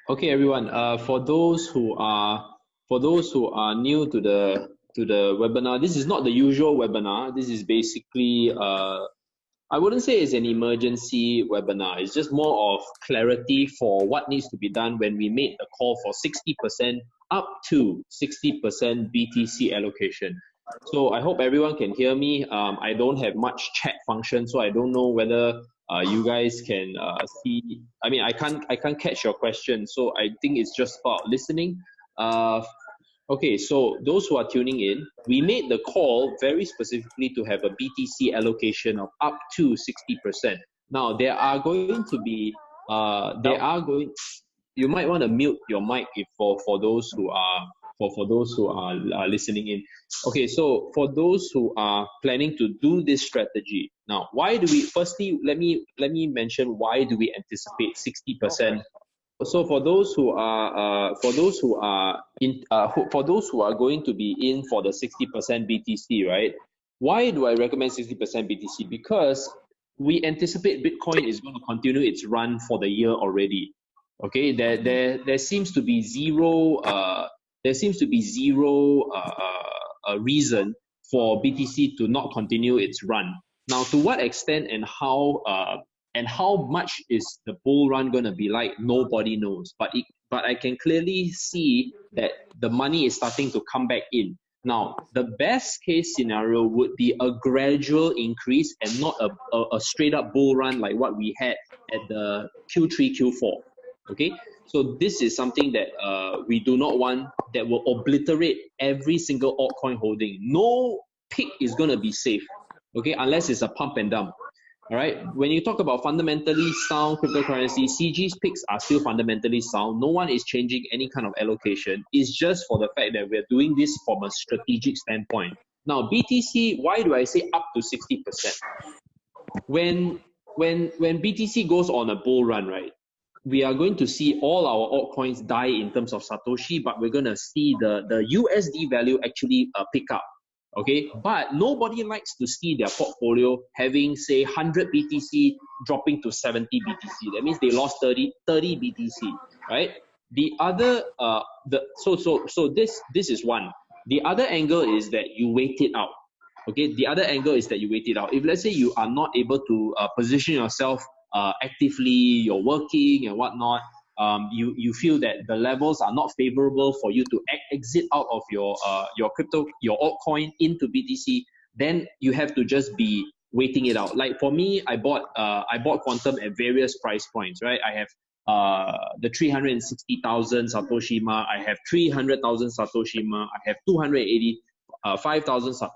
Okay, everyone. For those who are new to the webinar, this is not the usual webinar. This is basically I wouldn't say it's an emergency webinar. It's just more of clarity for what needs to be done when we made the call for 60% up to 60% BTC allocation. So I hope everyone can hear me. I don't have much chat function, so I don't know whether you guys can see. I mean, I can't catch your question, so I think it's just about listening. Uh, Okay, so those who are tuning in, we made the call very specifically to have a BTC allocation of up to 60%. Now, there are going to be, you might want to mute your mic if for those who are, for those who are listening in. Okay, so for those who are planning to do this strategy, now, firstly, let me mention why do we anticipate 60%. So for those who are going to be in for the 60% BTC, right? Why do I recommend 60% BTC? Because we anticipate Bitcoin is going to continue its run for the year already. Okay, there seems to be zero reason for BTC to not continue its run. Now, to what extent and how much is the bull run going to be like, nobody knows, but I can clearly see that the money is starting to come back in. Now, the best case scenario would be a gradual increase and not a straight up bull run like what we had at the Q3, Q4. Okay, so this is something that we do not want, that will obliterate every single altcoin holding. No pick is going to be safe, okay, unless it's a pump and dump. All right, when you talk about fundamentally sound cryptocurrency, CG's picks are still fundamentally sound. No one is changing any kind of allocation. It's just for the fact that we're doing this from a strategic standpoint. Now, BTC, why do I say up to 60%? When BTC goes on a bull run, right, we are going to see all our altcoins die in terms of Satoshi, but we're going to see the USD value actually pick up. Okay, but nobody likes to see their portfolio having, say, 100 BTC dropping to 70 BTC. That means they lost 30 BTC, right? The other, this is one. The other angle is that you wait it out. Okay, the other angle is that you wait it out. If let's say you are not able to position yourself actively, you're working and whatnot, you feel that the levels are not favorable for you to exit out of your altcoin into BTC, then you have to just be waiting it out. Like for me, I bought Quantum at various price points, right? I have the 360,000 Satoshi mark, I have 300,000 Satoshi mark, I have 285,000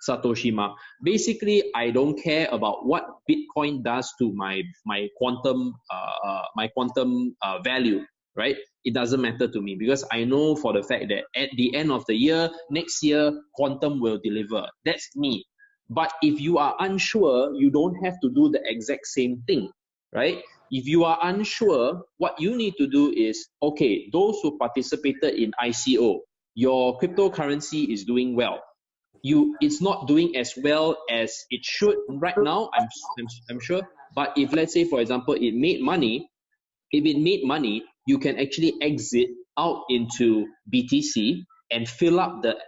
Satoshi mark. Basically, I don't care about what Bitcoin does to my quantum value, right? It doesn't matter to me because I know for the fact that at the end of the year, next year, quantum will deliver. That's me. But if you are unsure, you don't have to do the exact same thing, right? If you are unsure, what you need to do is, okay, those who participated in ICO, your cryptocurrency is doing well. It's not doing as well as it should right now, I'm sure. But if let's say, for example, it made money, you can actually exit out into BTC and fill up the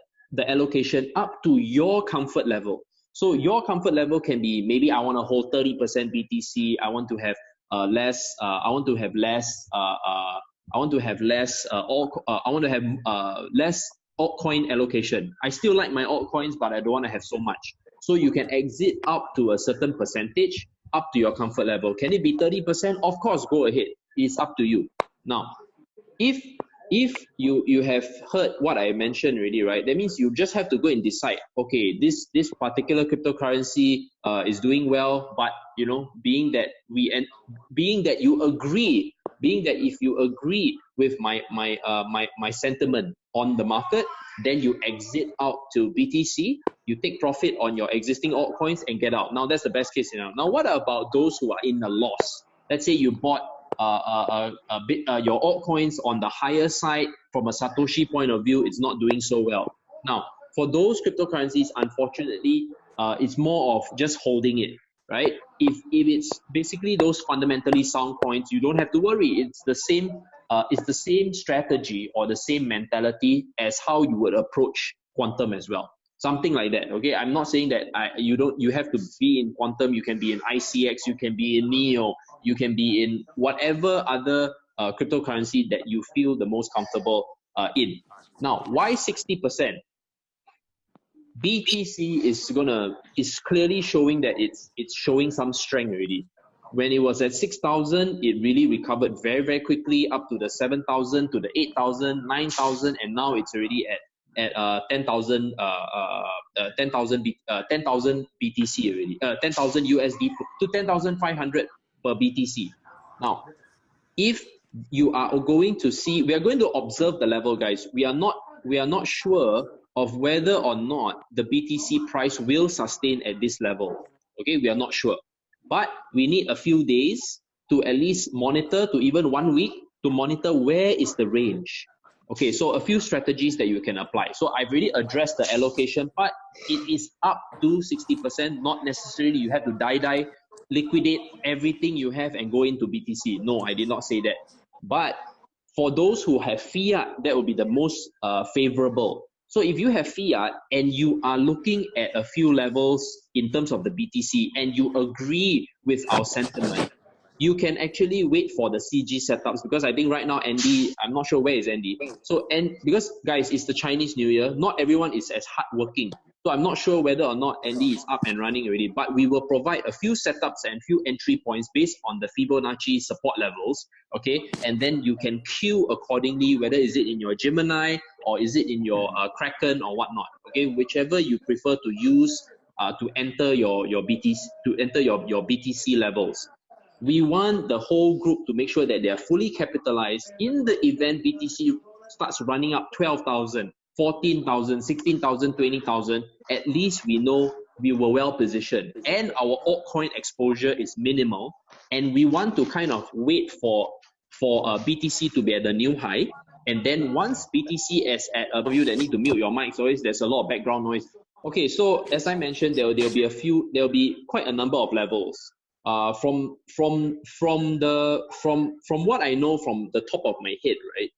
allocation up to your comfort level. So your comfort level can be, maybe I want to hold 30% BTC. I want to have less altcoin allocation. I still like my altcoins, but I don't want to have so much. So you can exit up to a certain percentage, up to your comfort level. Can it be 30%? Of course, go ahead. It's up to you. Now, if you have heard what I mentioned already, right? That means you just have to go and decide, okay, this particular cryptocurrency is doing well, but being that if you agree with my sentiment on the market, then you exit out to BTC, you take profit on your existing altcoins and get out. Now that's the best case scenario. Now what about those who are in a loss? Let's say you bought your altcoins on the higher side. From a Satoshi point of view, it's not doing so well. Now for those cryptocurrencies, unfortunately, it's more of just holding it, right? If it's basically those fundamentally sound coins, you don't have to worry. It's the same is the same strategy or the same mentality as how you would approach quantum as well. Something like that. Okay, I'm not saying that you have to be in quantum. You can be in ICX, you can be in Neo, you can be in whatever other cryptocurrency that you feel the most comfortable in. Now, why 60%? BTC is clearly showing that it's showing some strength already. When it was at 6,000, it really recovered very, very quickly up to the 7,000, to the 8,000, 9,000, and now it's already at 10,000 10,000 BTC already, 10,000 USD to 10,500 per BTC. Now, if you are going to see, we are going to observe the level, guys. We are not sure of whether or not the BTC price will sustain at this level. Okay, we are not sure. But we need a few days to at least monitor, to even 1 week, to monitor where is the range. Okay, so a few strategies that you can apply. So I've already addressed the allocation part. It is up to 60%, not necessarily you have to die, liquidate everything you have and go into BTC. No, I did not say that. But for those who have fiat, that will be the most favorable. So if you have fiat and you are looking at a few levels in terms of the BTC and you agree with our sentiment, you can actually wait for the CG setups, because I think right now Andy, I'm not sure where is Andy. So, and because guys, it's the Chinese New Year, not everyone is as hardworking. So I'm not sure whether or not Andy is up and running already, but we will provide a few setups and few entry points based on the Fibonacci support levels, okay? And then you can queue accordingly, whether is it in your Gemini or is it in your Kraken or whatnot, okay? Whichever you prefer to use to enter your BTC, to enter your BTC levels. We want the whole group to make sure that they are fully capitalized in the event BTC starts running up 12,000, 14,000, 16,000, 20,000. At least we know we were well positioned and our altcoin exposure is minimal. And we want to kind of wait for BTC to be at the new high. And then once BTC is at a view that need to mute your mics, always there's a lot of background noise. Okay, so as I mentioned, there'll be quite a number of levels. From what I know from the top of my head, right?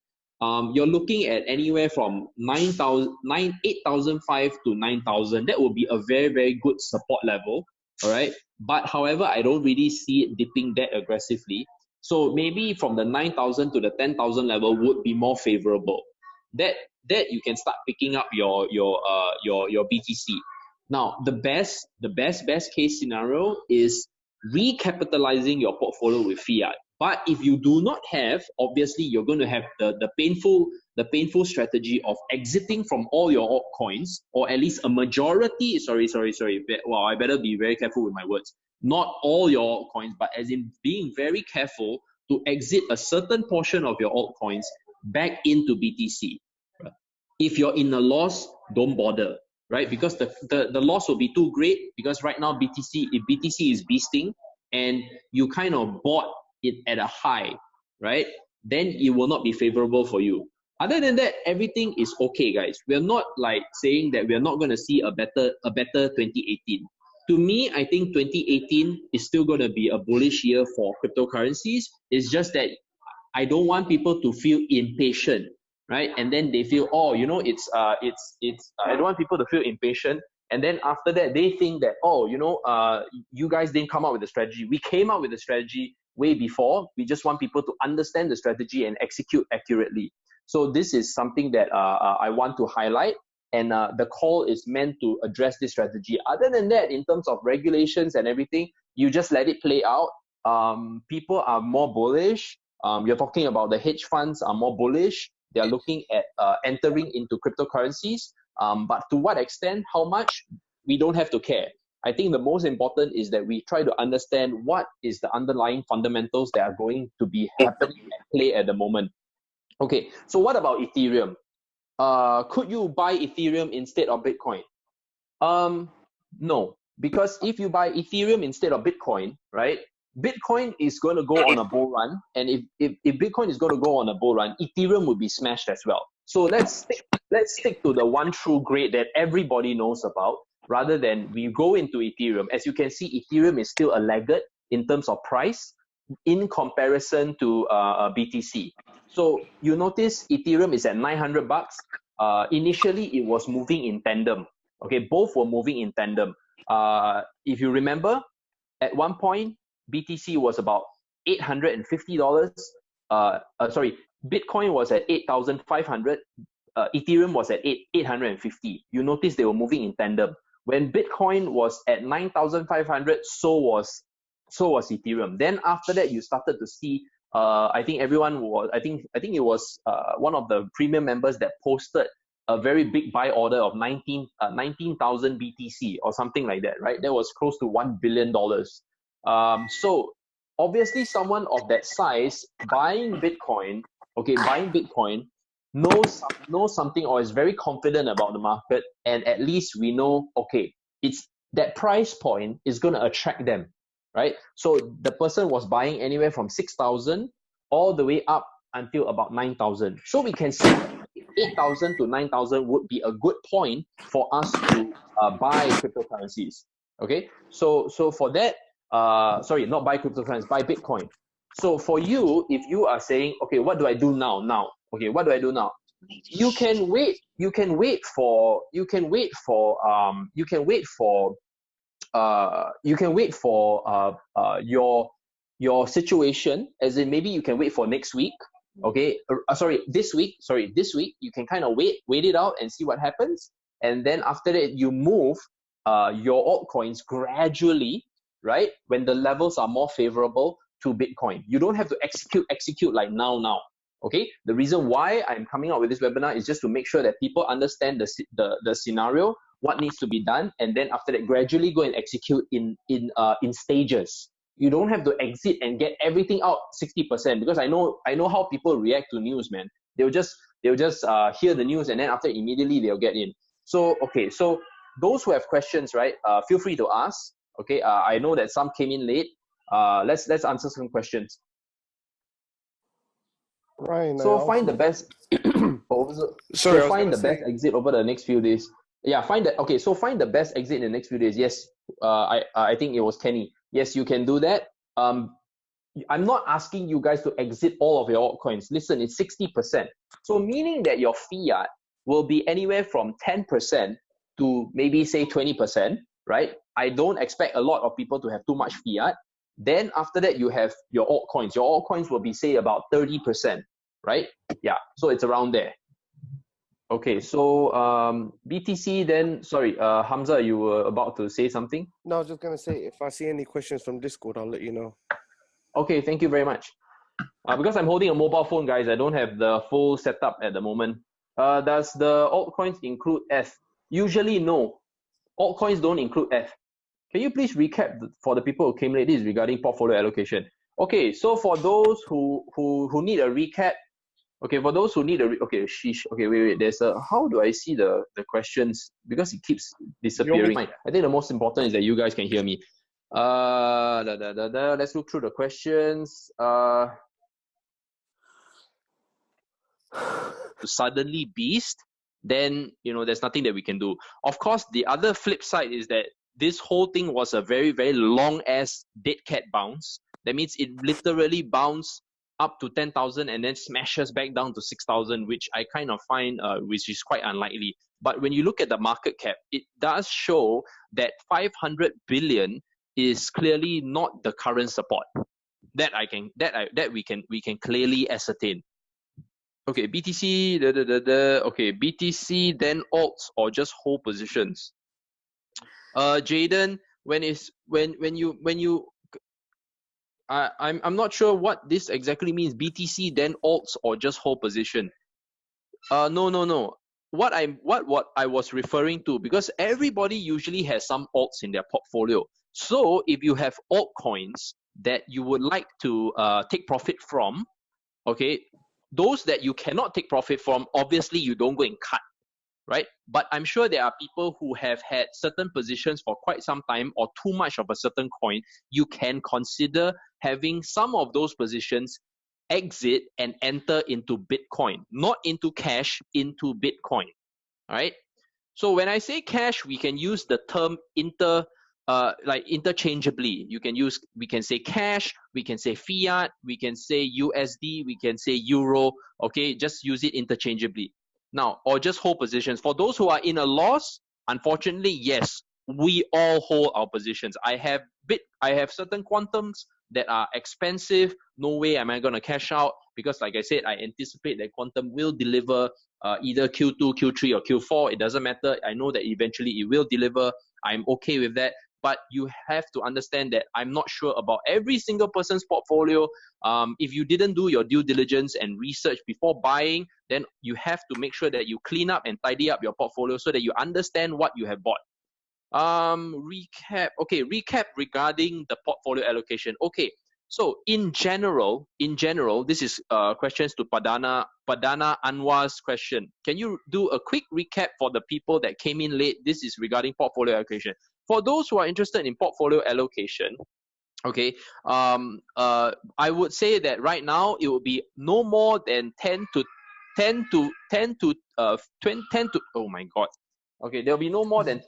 You're looking at anywhere from 8,005 to 9,000. That would be a very, very good support level, all right? But however, I don't really see it dipping that aggressively. So maybe from the 9,000 to the 10,000 level would be more favorable. That you can start picking up your BTC. Now, the best case scenario is recapitalizing your portfolio with fiat. But if you do not have, obviously you're going to have the painful strategy of exiting from all your altcoins, or at least a majority. Sorry. Wow, I better be very careful with my words. Not all your altcoins, but as in being very careful to exit a certain portion of your altcoins back into BTC. If you're in a loss, don't bother. Right, because the loss will be too great, because right now if BTC is beasting and you kind of bought it at a high, right, then it will not be favorable for you. Other than that, everything is okay, guys. We're not like saying that we're not going to see a better 2018. To me, I think 2018 is still going to be a bullish year for cryptocurrencies. It's just that I don't want people to feel impatient, right? And then they feel, oh, you know, I don't want people to feel impatient. And then after that, they think that, oh, you know, you guys didn't come up with a strategy. We came up with a strategy way before. We just want people to understand the strategy and execute accurately. So this is something that I want to highlight. And the call is meant to address this strategy. Other than that, in terms of regulations and everything, you just let it play out. People are more bullish. You're talking about the hedge funds are more bullish. They are looking at entering into cryptocurrencies. But to what extent, how much, we don't have to care. I think the most important is that we try to understand what is the underlying fundamentals that are going to be happening at play at the moment. Okay, so what about Ethereum? Could you buy Ethereum instead of Bitcoin? No, because if you buy Ethereum instead of Bitcoin, right, Bitcoin is going to go on a bull run, and if Bitcoin is going to go on a bull run, Ethereum would be smashed as well. So let's stick to the one true grade that everybody knows about, rather than we go into Ethereum. As you can see, Ethereum is still a laggard in terms of price. in comparison to BTC. So you notice Ethereum is at $900. Initially, it was moving in tandem. Okay, both were moving in tandem. If you remember, at one point, BTC was about $850. Bitcoin was at 8,500. Ethereum was at 850. You notice they were moving in tandem. When Bitcoin was at 9,500, so was Ethereum. Then after that, you started to see. I think everyone was. I think it was one of the premium members that posted a very big buy order of 19,000 BTC or something like that. Right? That was close to $1 billion. So obviously, someone of that size buying Bitcoin, knows something or is very confident about the market, and at least we know, okay, it's that price point is going to attract them, right? So the person was buying anywhere from 6,000 all the way up until about 9,000. So we can see 8,000 to 9,000 would be a good point for us to buy cryptocurrencies. Okay, so for that, sorry, not buy cryptocurrencies, buy Bitcoin. So for you, if you are saying, okay, what do I do now? Okay, what do I do now? You can wait for your situation, as in maybe you can wait for next week. Okay, this week you can kind of wait it out and see what happens, and then after that you move your altcoins gradually, right, when the levels are more favorable to Bitcoin. You don't have to execute like now. Okay, the reason why I'm coming out with this webinar is just to make sure that people understand the scenario, what needs to be done, and then after that gradually go and execute in stages. You don't have to exit and get everything out 60%, because I know how people react to news, man. They'll just hear the news, and then after immediately they'll get in. So okay, so those who have questions, right, feel free to ask. Okay, I know that some came in late. Let's answer some questions. Ryan, so find the best. Find the best exit over the next few days. Yeah, find the best exit in the next few days. Yes, I think it was Kenny. Yes, you can do that. I'm not asking you guys to exit all of your altcoins. Listen, it's 60%. So meaning that your fiat will be anywhere from 10% to maybe say 20%, right? I don't expect a lot of people to have too much fiat. Then after that, you have your altcoins. Your altcoins will be, say, about 30%, right? Yeah, so it's around there. Okay, so BTC then, sorry, Hamza, you were about to say something? No, I was just going to say, if I see any questions from Discord, I'll let you know. Okay, thank you very much. Because I'm holding a mobile phone, guys, I don't have the full setup at the moment. Does the altcoins include F? Usually, no. Altcoins don't include F. Can you please recap for the people who came late? This is regarding portfolio allocation. Okay, so for those who need a recap, okay, for those who need a wait. There's a, how do I see the questions, because it keeps disappearing. I think the most important is that you guys can hear me. Let's look through the questions. Suddenly beast, then there's nothing that we can do. Of course, the other flip side is that this whole thing was a very, very long ass dead cat bounce. That means it literally bounced up to 10,000 and then smashes back down to 6,000, which I kind of find which is quite unlikely. But when you look at the market cap, it does show that 500 billion is clearly not the current support. That we can clearly ascertain. Okay, BTC, okay, BTC, then alts or just hold positions. Jaden, I'm not sure what this exactly means. BTC, then alts or just hold position. No. What I was referring to, because everybody usually has some alts in their portfolio. So if you have altcoins that you would like to take profit from, okay, those that you cannot take profit from, obviously you don't go and cut, right? But I'm sure there are people who have had certain positions for quite some time or too much of a certain coin. You can consider having some of those positions exit and enter into Bitcoin, not into cash, into Bitcoin, all right? So when I say cash, we can use the term like interchangeably. We can say cash, we can say fiat, we can say USD, we can say euro. Okay, just use it interchangeably. Now, or just hold positions. For those who are in a loss, unfortunately, yes, we all hold our positions. I have certain quantums that are expensive. No way am I going to cash out, because like I said, I anticipate that quantum will deliver either Q2, Q3, or Q4. It doesn't matter. I know that eventually it will deliver. I'm okay with that. But you have to understand that I'm not sure about every single person's portfolio. If you didn't do your due diligence and research before buying, then you have to make sure that you clean up and tidy up your portfolio so that you understand what you have bought. Recap regarding the portfolio allocation. Okay, so in general, this is questions to Padana Anwar's question. Can you do a quick recap for the people that came in late? This is regarding portfolio allocation. For those who are interested in portfolio allocation, okay, I would say that right now it will be no more than 10 to oh my god. Okay, there'll be no more than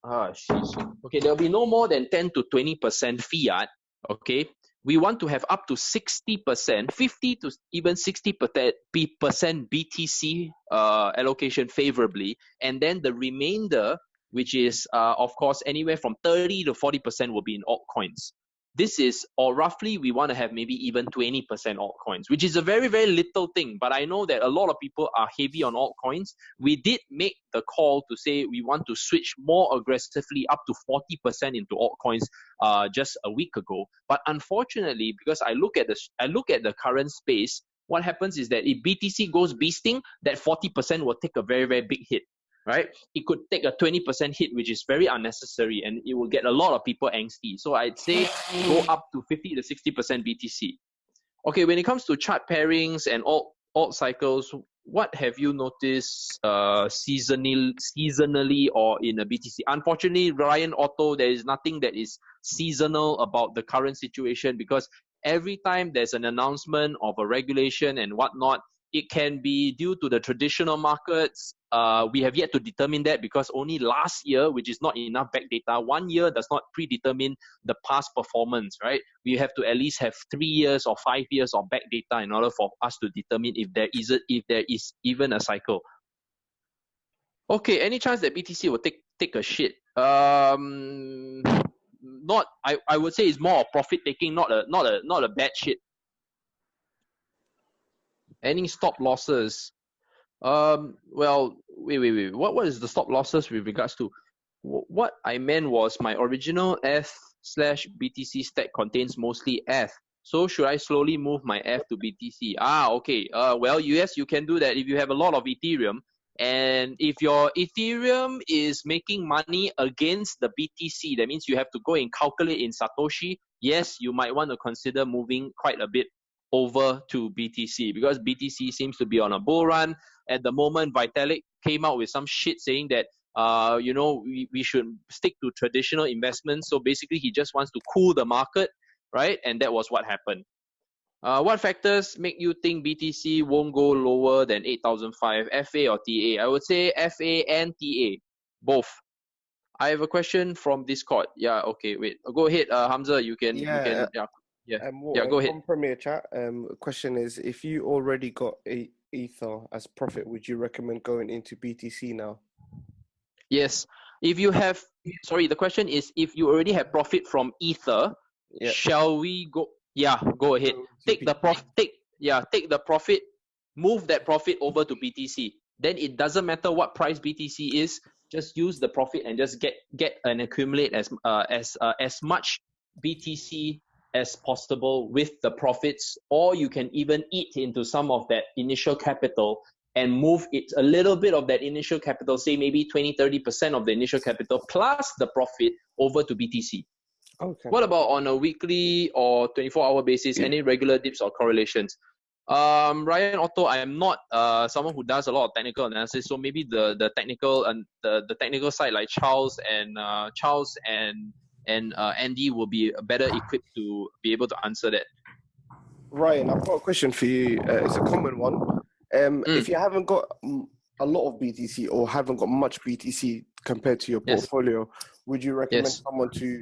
okay, there'll be no more than 10 to 20% fiat. Okay, we want to have up to 60%, 50 to even 60% BTC allocation favorably, and then the remainder, which is of course anywhere from 30 to 40%, will be in altcoins. This is, or roughly, we want to have maybe even 20% altcoins, which is a very, very little thing. But I know that a lot of people are heavy on altcoins. We did make the call to say we want to switch more aggressively up to 40% into altcoins just a week ago. But unfortunately, because I look at the current space, what happens is that if BTC goes beasting, that 40% will take a very, very big hit. Right? It could take a 20% hit, which is very unnecessary, and it will get a lot of people angsty. So I'd say go up to 50 to 60% BTC. Okay, when it comes to chart pairings and alt cycles, what have you noticed seasonally or in a BTC? Unfortunately, Ryan Otto, there is nothing that is seasonal about the current situation, because every time there's an announcement of a regulation and whatnot, it can be due to the traditional markets. We have yet to determine that, because only last year, which is not enough back data, 1 year does not predetermine the past performance, right? We have to at least have 3 years or 5 years of back data in order for us to determine if there is even a cycle. Okay, any chance that BTC will take a shit? I would say it's more of profit taking, not a bad shit. Any stop losses? Well, wait. What is the stop losses with regards to? What I meant was my original F/BTC stack contains mostly F. So should I slowly move my F to BTC? Okay. Well, yes, you can do that if you have a lot of Ethereum. And if your Ethereum is making money against the BTC, that means you have to go and calculate in Satoshi. Yes, you might want to consider moving quite a bit over to BTC, because BTC seems to be on a bull run. At the moment, Vitalik came out with some shit saying that we should stick to traditional investments. So basically, he just wants to cool the market, right? And that was what happened. What factors make you think BTC won't go lower than 8,005, FA or TA? I would say FA and TA, both. I have a question from Discord. Yeah, okay, wait. Go ahead, Hamza. You can. Go ahead. From Premier Chat, question is, if you already got a Ether as profit, would you recommend going into BTC now? Yes. If you have, the question is, if you already have profit from Ether, shall we go? Yeah, go ahead. Take the profit, move that profit over to BTC. Then it doesn't matter what price BTC is. Just use the profit and just get and accumulate as much BTC as possible with the profits, or you can even eat into some of that initial capital and move it a little bit of that initial capital, say maybe 20-30% of the initial capital plus the profit over to BTC. Okay. What about on a weekly or 24-hour basis? Any regular dips or correlations? Ryan Otto, I am not someone who does a lot of technical analysis, so maybe the technical and the technical side, like Charles and Andy, will be better equipped to be able to answer that. Ryan, I've got a question for you. It's a common one. If you haven't got a lot of BTC or haven't got much BTC, compared to your Yes. portfolio, would you recommend Yes. someone to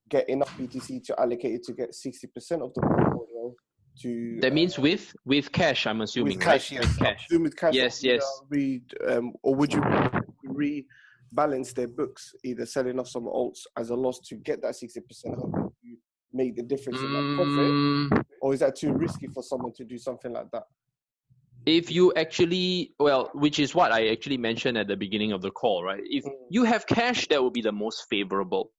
get enough BTC to allocate it to get 60% of the portfolio to That means with cash, I'm assuming, with cash? right? Yes, With I cash. presume with cash. Yes, yes. Or would you rebalance their books, either selling off some alts as a loss to get that 60%, hoping to make the difference in that profit, Mm, or is that too risky for someone to do something like that? if you actually, well, which is what I actually mentioned at the beginning of the call, right? If you have cash, that will be the most favorable,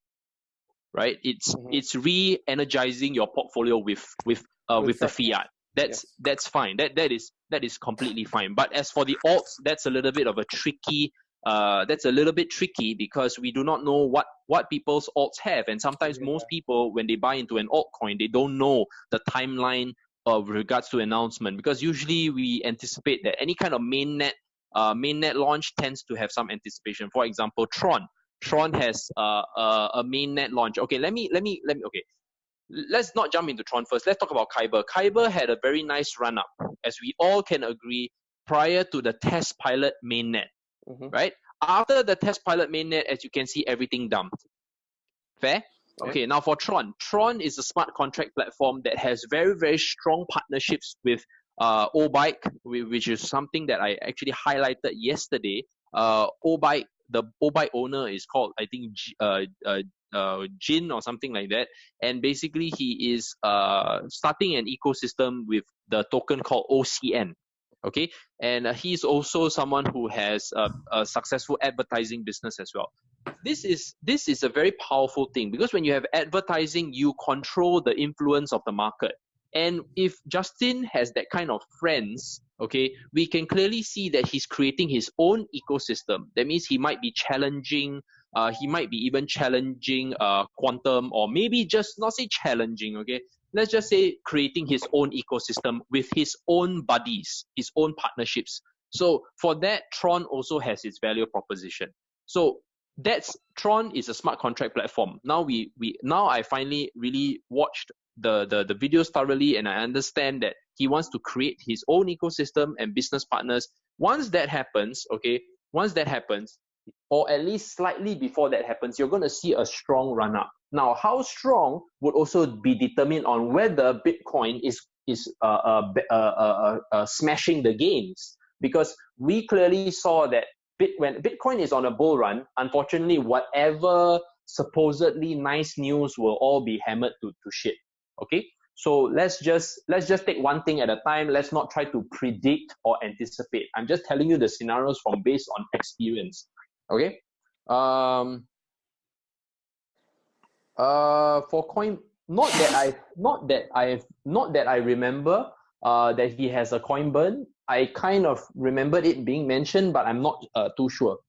right? It's re-energizing your portfolio with the Fresh cash. fiat. Yes. That's fine. That is completely fine. But as for the alts, that's a little bit of a tricky. That's a little bit tricky because we do not know what people's alts have, and sometimes most people, when they buy into an altcoin, they don't know the timeline of regards to announcement, because usually we anticipate that any kind of mainnet launch tends to have some anticipation. For example, Tron has a mainnet launch. Okay, let me. Okay, let's not jump into Tron first. Let's talk about Kyber. Kyber had a very nice run up, as we all can agree, prior to the test pilot mainnet, right? After the test pilot mainnet, as you can see, everything dumped. Fair? Okay, now for Tron is a smart contract platform that has very, very strong partnerships with Obike, which is something that I actually highlighted yesterday. Obike, the Obike owner is called, I think, Jin or something like that. And basically, he is starting an ecosystem with the token called OCN. Okay, and he's also someone who has a successful advertising business as well. This is a very powerful thing, because when you have advertising, you control the influence of the market. And if Justin has that kind of friends, okay, we can clearly see that he's creating his own ecosystem. That means he might be challenging, he might be even challenging Quantum, or maybe just not say challenging, okay? Let's just say creating his own ecosystem with his own buddies, his own partnerships. So for that, Tron also has its value proposition. So that's Tron is a smart contract platform. Now now I finally really watched the videos thoroughly, and I understand that he wants to create his own ecosystem and business partners. Once that happens, or at least slightly before that happens, you're going to see a strong run up. Now, how strong would also be determined on whether Bitcoin is smashing the gains, because we clearly saw that when Bitcoin is on a bull run, unfortunately, whatever supposedly nice news will all be hammered to shit. Okay, so let's just take one thing at a time. Let's not try to predict or anticipate. I'm just telling you the scenarios from based on experience. Okay, for coin, not that I remember that he has a coin burn. I kind of remembered it being mentioned, but I'm not too sure.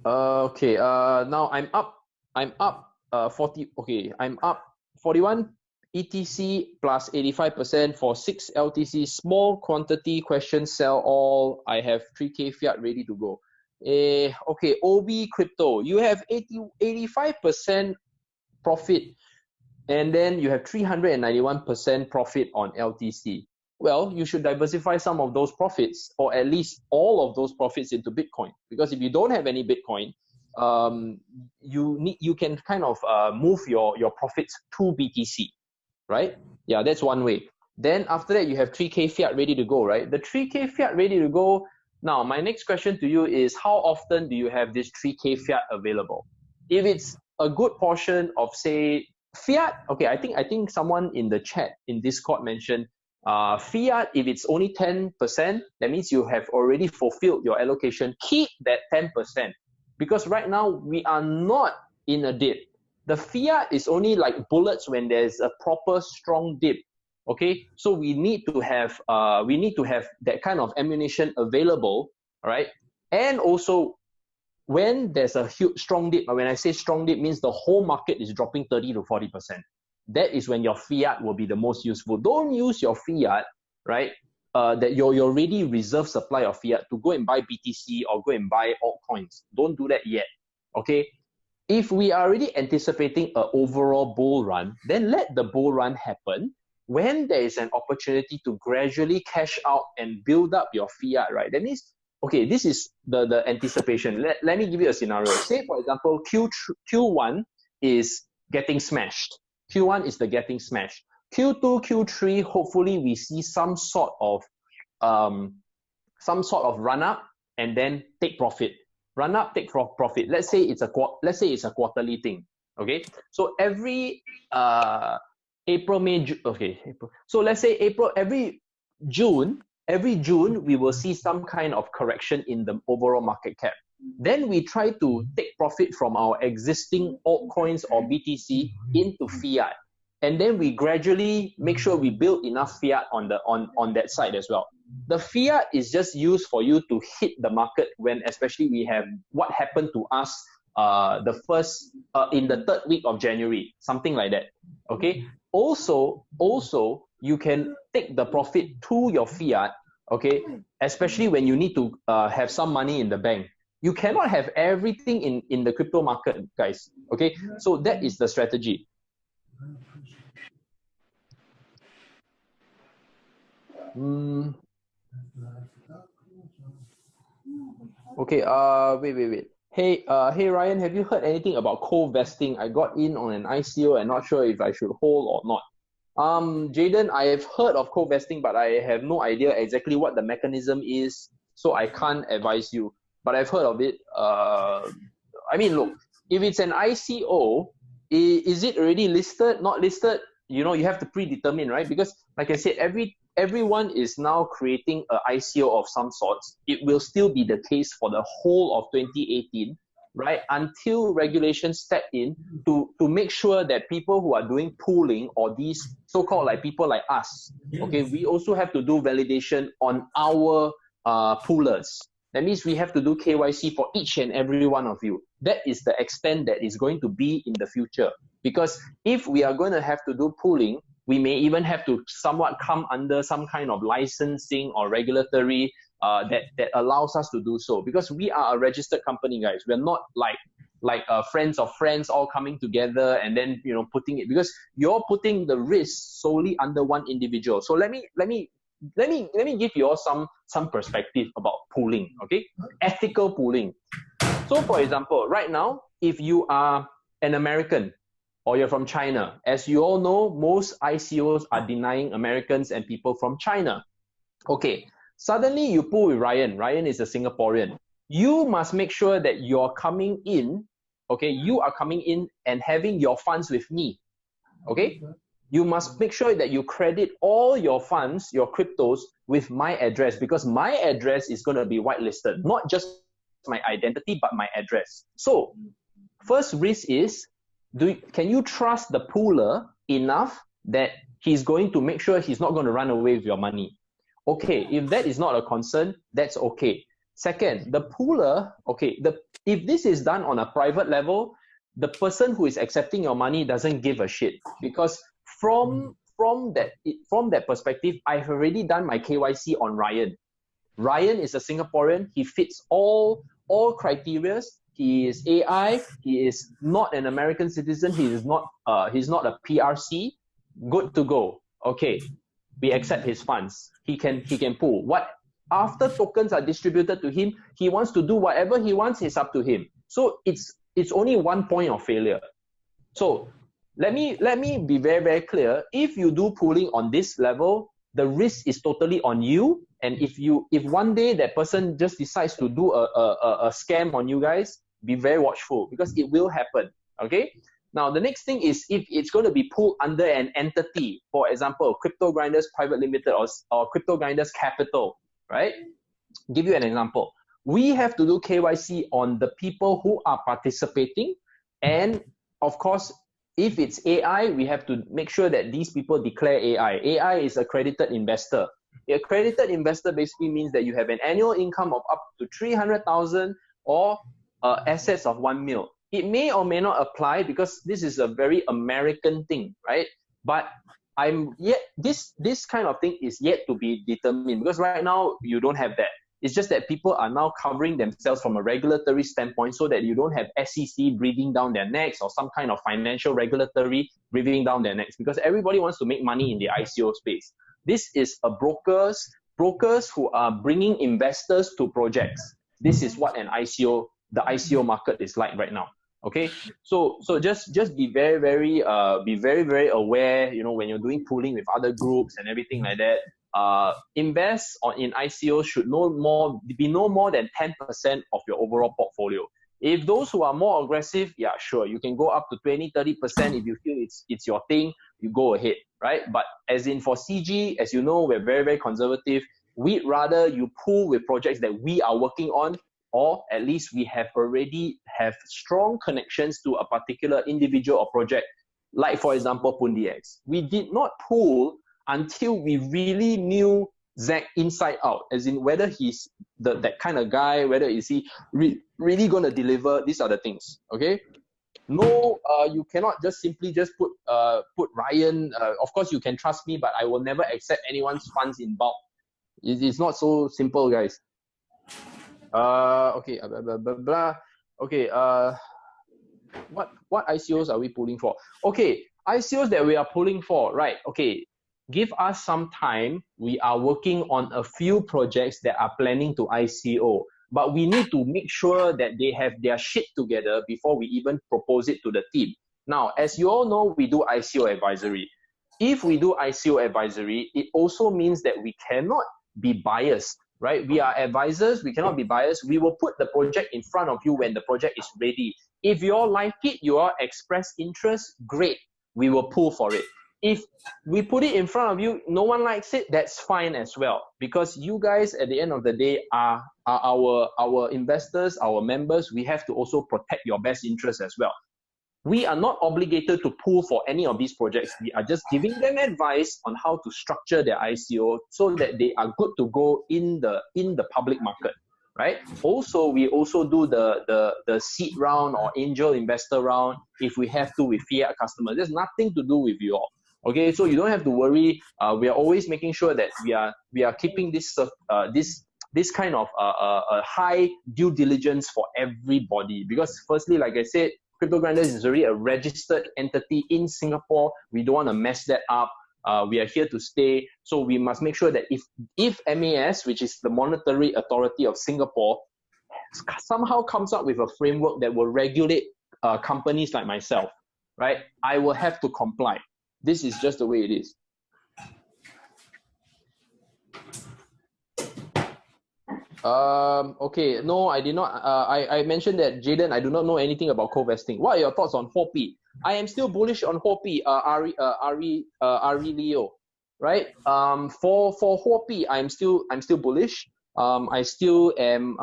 Okay, now I'm up 40. Okay, I'm up 41 ETC plus 85% for 6 LTC. Small quantity, question, sell all. I have 3K fiat ready to go. Okay, OB crypto, you have 85% profit, and then you have 391% profit on LTC. Well, you should diversify some of those profits, or at least all of those profits, into Bitcoin. Because if you don't have any Bitcoin, you can kind of move your profits to BTC, right? Yeah, that's one way. Then after that, you have 3K fiat ready to go, right? The 3K fiat ready to go. Now, my next question to you is, how often do you have this 3K fiat available? If it's a good portion of, say, fiat, okay, I think someone in the chat in Discord mentioned fiat, if it's only 10%, that means you have already fulfilled your allocation. Keep that 10%, because right now we are not in a dip. The fiat is only like bullets when there's a proper strong dip. Okay, so we need to have that kind of ammunition available, right? And also, when there's a huge strong dip, when I say strong dip, means the whole market is dropping 30 to 40%. That is when your fiat will be the most useful. Don't use your fiat, right? That your already reserve supply of fiat to go and buy BTC or go and buy altcoins. Don't do that yet. Okay. If we are already anticipating an overall bull run, then let the bull run happen. When there is an opportunity to gradually cash out and build up your fiat, right? That means okay, this is the anticipation. Let me give you a scenario. Say, for example, Q1 is getting smashed. Q1 is the getting smashed. Q2, Q3, hopefully we see some sort of run up and then take profit. Run up, take profit. Let's say it's a quarterly thing. Okay, so every April, May, April. So let's say every June we will see some kind of correction in the overall market cap. Then we try to take profit from our existing altcoins or BTC into fiat, and then we gradually make sure we build enough fiat on that side as well. The fiat is just used for you to hit the market when, especially, we have what happened to us in the third week of January, something like that. Okay. Also, you can take the profit to your fiat. Okay, especially when you need to have some money in the bank. You cannot have everything in the crypto market, guys. Okay, so that is the strategy. Okay, wait. Hey Ryan, have you heard anything about co-vesting? I got in on an ICO and not sure if I should hold or not. Jaden, I have heard of co-vesting, but I have no idea exactly what the mechanism is, so I can't advise you. But I've heard of it. I mean, look, if it's an ICO, is it already listed, not listed? You know, you have to predetermine, right? Because like I said, everyone is now creating an ICO of some sorts. It will still be the case for the whole of 2018, right? Until regulations step in to make sure that people who are doing pooling, or these so-called like people like us, okay, we also have to do validation on our poolers. That means we have to do KYC for each and every one of you. That is the extent that is going to be in the future. Because if we are going to have to do pooling, we may even have to somewhat come under some kind of licensing or regulatory that allows us to do so. Because we are a registered company, guys. We're not like friends of friends all coming together and then, you know, putting it, because you're putting the risk solely under one individual. So let me give you all some perspective about pooling, okay? Ethical pooling. So for example, right now, if you are an American or you're from China, as you all know, most ICOs are denying Americans and people from China. Okay, suddenly you pool with Ryan. Ryan is a Singaporean. You must make sure that you're coming in, okay? You are coming in and having your funds with me, okay? You must make sure that you credit all your funds, your cryptos, with my address, because my address is going to be whitelisted, not just my identity, but my address. So first risk is, can you trust the pooler enough that he's going to make sure he's not going to run away with your money? Okay, if that is not a concern, that's okay. Second, the pooler, okay, if this is done on a private level, the person who is accepting your money doesn't give a shit, because from that perspective, I've already done my KYC on Ryan. Ryan is a Singaporean. He fits all criteria. He is AI. He is not an American citizen. He's not a PRC. Good to go. Okay, we accept his funds. He can pool. What after tokens are distributed to him, he wants to do whatever he wants. It's up to him. So it's only one point of failure. So let me be very, very clear. If you do pooling on this level, the risk is totally on you. And if one day that person just decides to do a scam on you guys, be very watchful, because it will happen. Okay. Now the next thing is, if it's going to be pooled under an entity, for example, Crypto Grinders Private Limited or Crypto Grinders Capital, right? Give you an example. We have to do KYC on the people who are participating, and of course, if it's AI, we have to make sure that these people declare AI. AI is accredited investor. The accredited investor basically means that you have an annual income of up to 300,000 or assets of 1 mil. It may or may not apply, because this is a very American thing, right? But this kind of thing is yet to be determined, because right now you don't have that. It's just that people are now covering themselves from a regulatory standpoint, so that you don't have SEC breathing down their necks, or some kind of financial regulatory breathing down their necks, because everybody wants to make money in the ICO space. This is a broker's brokers who are bringing investors to projects. This is what the ICO market is like right now. Okay, so just be very very aware. When you're doing pooling with other groups and everything like that, invest in ICO should be no more than 10% of your overall portfolio. If those who are more aggressive, yeah, sure, you can go up to 20-30% if you feel it's your thing. You go ahead, right? But as in for CG, as you know, we're very very conservative. We'd rather you pool with projects that we are working on, or at least we already have strong connections to a particular individual or project. Like for example, PundiX. We did not pool until we really knew Zach inside out, as in whether he's that kind of guy, whether is he really going to deliver. These are the things, okay? No, you cannot just simply just put Ryan. Of course, you can trust me, but I will never accept anyone's funds in bulk. It's not so simple, guys. Okay, blah, blah, blah. Okay, what ICOs are we pulling for? Okay, ICOs that we are pulling for, right? Okay, give us some time. We are working on a few projects that are planning to ICO, but we need to make sure that they have their shit together before we even propose it to the team. Now, as you all know, we do ICO advisory. If we do ICO advisory, it also means that we cannot be biased, right? We are advisors, we cannot be biased. We will put the project in front of you when the project is ready. If you all like it, you all express interest, great. We will pull for it. If we put it in front of you, no one likes it, that's fine as well. Because you guys, at the end of the day, are our investors, our members. We have to also protect your best interests as well. We are not obligated to pull for any of these projects. We are just giving them advice on how to structure their ICO so that they are good to go in the public market, right? Also, we also do the seed round or angel investor round if we have to with fiat customers. There's nothing to do with you all. Okay, so you don't have to worry. We are always making sure that we are keeping this kind of high due diligence for everybody. Because firstly, like I said, Crypto Grinders is already a registered entity in Singapore. We don't want to mess that up. We are here to stay. So we must make sure that if MAS, which is the Monetary Authority of Singapore, somehow comes up with a framework that will regulate companies like myself, right? I will have to comply. This is just the way it is. Okay, no, I did not. I mentioned that, Jaden, I do not know anything about co-vesting. What are your thoughts on 4P? I am still bullish on 4P, Ari Leo, right? For 4P, I'm still bullish. I still am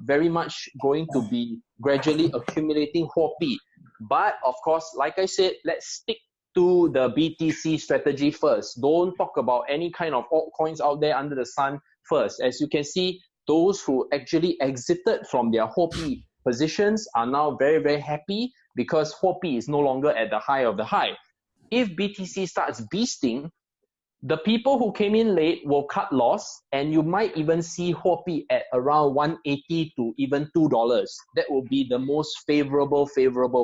very much going to be gradually accumulating 4P. But of course, like I said, let's stick to the BTC strategy first. Don't talk about any kind of altcoins out there under the sun first. As you can see, those who actually exited from their 4P positions are now very, very happy because 4P is no longer at the high of the high. If BTC starts beasting, the people who came in late will cut loss, and you might even see 4P at around 180 to even $2. That will be the most favorable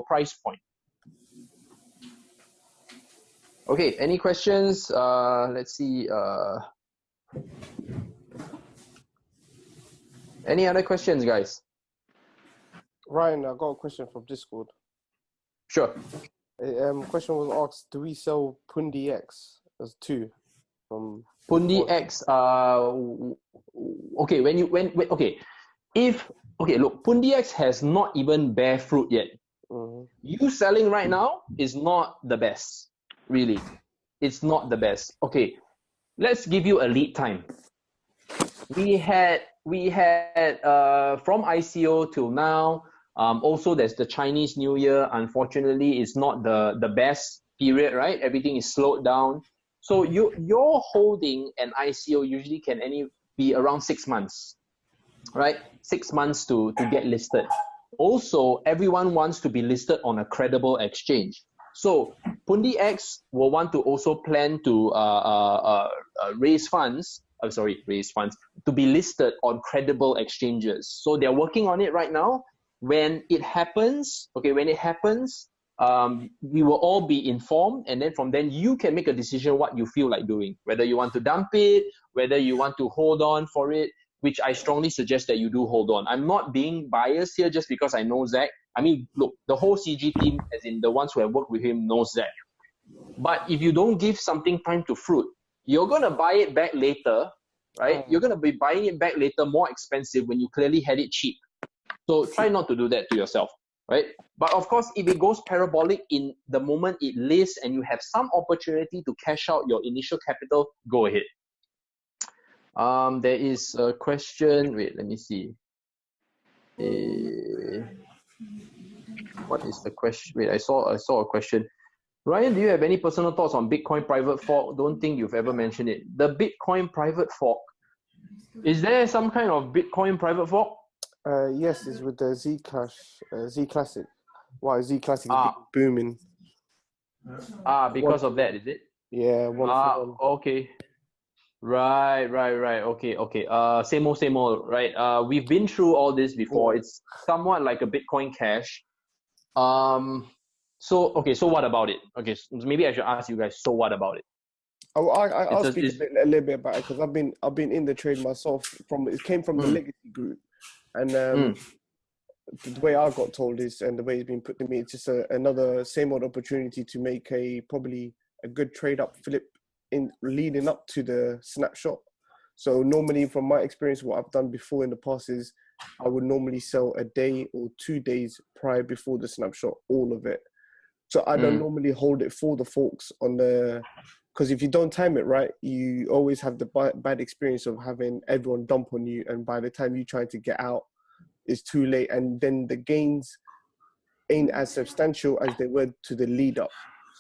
price point. Okay, any questions? Let's see. Any other questions, guys? Ryan, I got a question from Discord. Sure. Question was asked: do we sell PundiX? There's two from PundiX. Okay, look, PundiX has not even bear fruit yet. Mm-hmm. You selling right now is not the best, really. It's not the best. Okay, let's give you a lead time. We had from ICO till now. Also, there's the Chinese New Year. Unfortunately, it's not the best period, right? Everything is slowed down. So your holding an ICO usually can be around 6 months, right? 6 months to get listed. Also, everyone wants to be listed on a credible exchange. So PundiX will want to also plan to raise funds to be listed on credible exchanges. So they're working on it right now. When it happens, we will all be informed, and then from then you can make a decision what you feel like doing, whether you want to dump it, whether you want to hold on for it, which I strongly suggest that you do hold on. I'm not being biased here just because I know Zach. I mean, look, the whole CG team, as in the ones who have worked with him, knows Zach. But if you don't give something time to fruit, you're going to buy it back later, right? You're going to be buying it back later more expensive when you clearly had it cheap. So try not to do that to yourself, right? But of course, if it goes parabolic in the moment it lists and you have some opportunity to cash out your initial capital, go ahead. There is a question. Wait, let me see. What is the question? Wait, I saw a question. Ryan, do you have any personal thoughts on Bitcoin private fork? Don't think you've ever mentioned it. The Bitcoin private fork. Is there some kind of Bitcoin private fork? Yes, it's with the Z Classic. Why Z Classic is booming? Because of that, is it? Yeah, one. Okay. Right. Okay. Same old, right? We've been through all this before. Yeah. It's somewhat like a Bitcoin Cash. So what about it? Okay, so maybe I should ask you guys. So what about it? I'll speak a little bit about it because I've been in the trade myself. It came from the Legacy group, and the way I got told is, and the way it's been put to me, it's just another same old opportunity to make probably a good trade up flip in leading up to the snapshot. So normally, from my experience, what I've done before in the past is I would normally sell a day or 2 days prior before the snapshot, all of it. So I don't normally hold it for the forks because if you don't time it right, you always have the bad experience of having everyone dump on you, and by the time you try to get out, it's too late, and then the gains ain't as substantial as they were to the lead up.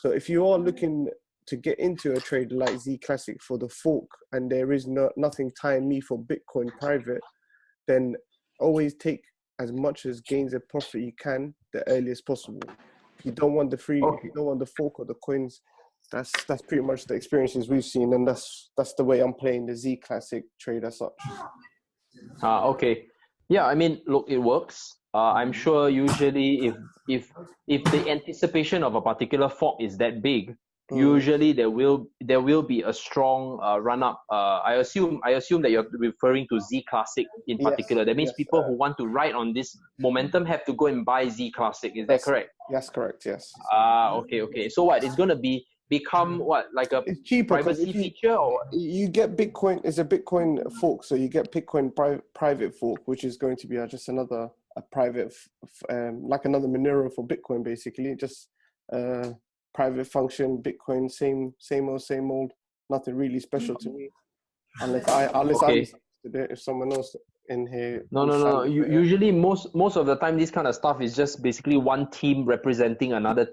So if you are looking to get into a trade like Z Classic for the fork, and there is nothing tying me for Bitcoin private, then always take as much as gains of profit you can the earliest possible. You don't want the free, you don't want the fork or the coins. That's pretty much the experiences we've seen, and that's the way I'm playing the Z Classic trade as such. Okay. Yeah, I mean, look, it works. I'm sure usually if the anticipation of a particular fork is that big, usually there will be a strong run up. I assume that you're referring to Z Classic in particular. That means people who want to ride on this momentum have to go and buy Z Classic. Is that correct? Yes, correct. Yes. Okay. So what? It's gonna become what, like a it's cheaper privacy feature, or you get Bitcoin? It's a Bitcoin fork, so you get Bitcoin private fork, which is going to be just another private, like another Monero for Bitcoin, basically. Just private function Bitcoin, same old. Nothing really special to me, unless I if someone else in here. No. Usually, most of the time, this kind of stuff is just basically one team representing another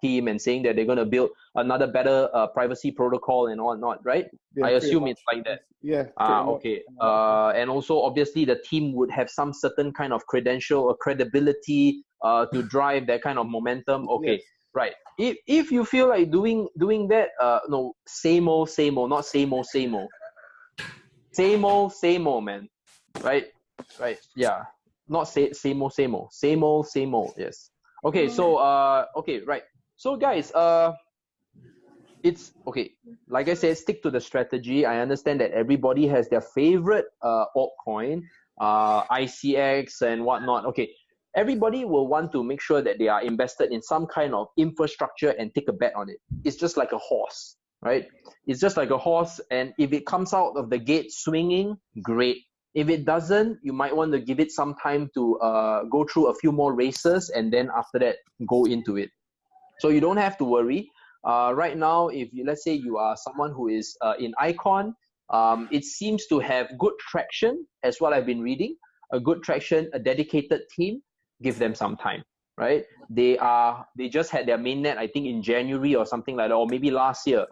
team and saying that they're going to build another better privacy protocol and whatnot, right? Yeah, I assume it's like that. Yeah. Okay. And also, obviously, the team would have some certain kind of credential or credibility to drive that kind of momentum. Okay, yes. Right. If you feel like doing that, no, same old, not same old. Same old, man. Right. Yeah. Not same old. Yes. Okay. So right. So guys, it's okay. Like I said, stick to the strategy. I understand that everybody has their favorite altcoin, ICX and whatnot. Okay. Everybody will want to make sure that they are invested in some kind of infrastructure and take a bet on it. It's just like a horse, right? It's just like a horse, and if it comes out of the gate swinging, great. If it doesn't, you might want to give it some time to go through a few more races, and then after that, go into it. So you don't have to worry. Right now, let's say you are someone who is in Icon, it seems to have good traction, as what I've been reading. A good traction, a dedicated team. Give them some time, right? They just had their mainnet, I think, in January or something like that, or maybe last year.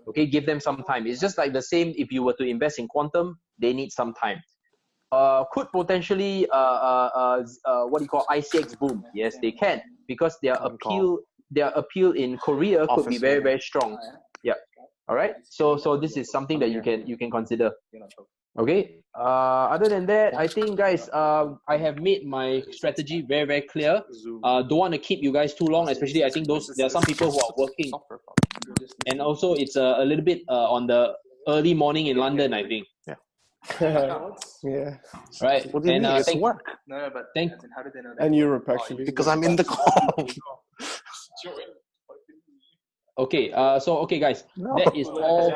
Okay, give them some time. It's just like the same if you were to invest in Quantum, they need some time. Could potentially what do you call ICX boom? Yes, they can, because their appeal in Korea could be very, very strong. Yeah. All right. So this is something that you can consider. Okay. Other than that, I think, guys, I have made my strategy very, very clear. Don't want to keep you guys too long, especially I think there are some people who are working, and also it's a little bit on the early morning in London, I think. Yeah. Yeah. Right. What do you mean? It's work. No, but Thank. how did they know? And Europe, actually. Because I'm in the call. Okay. Okay, guys. No. That is all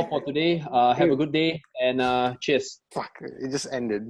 for today. Have a good day and cheers. Fuck, it just ended.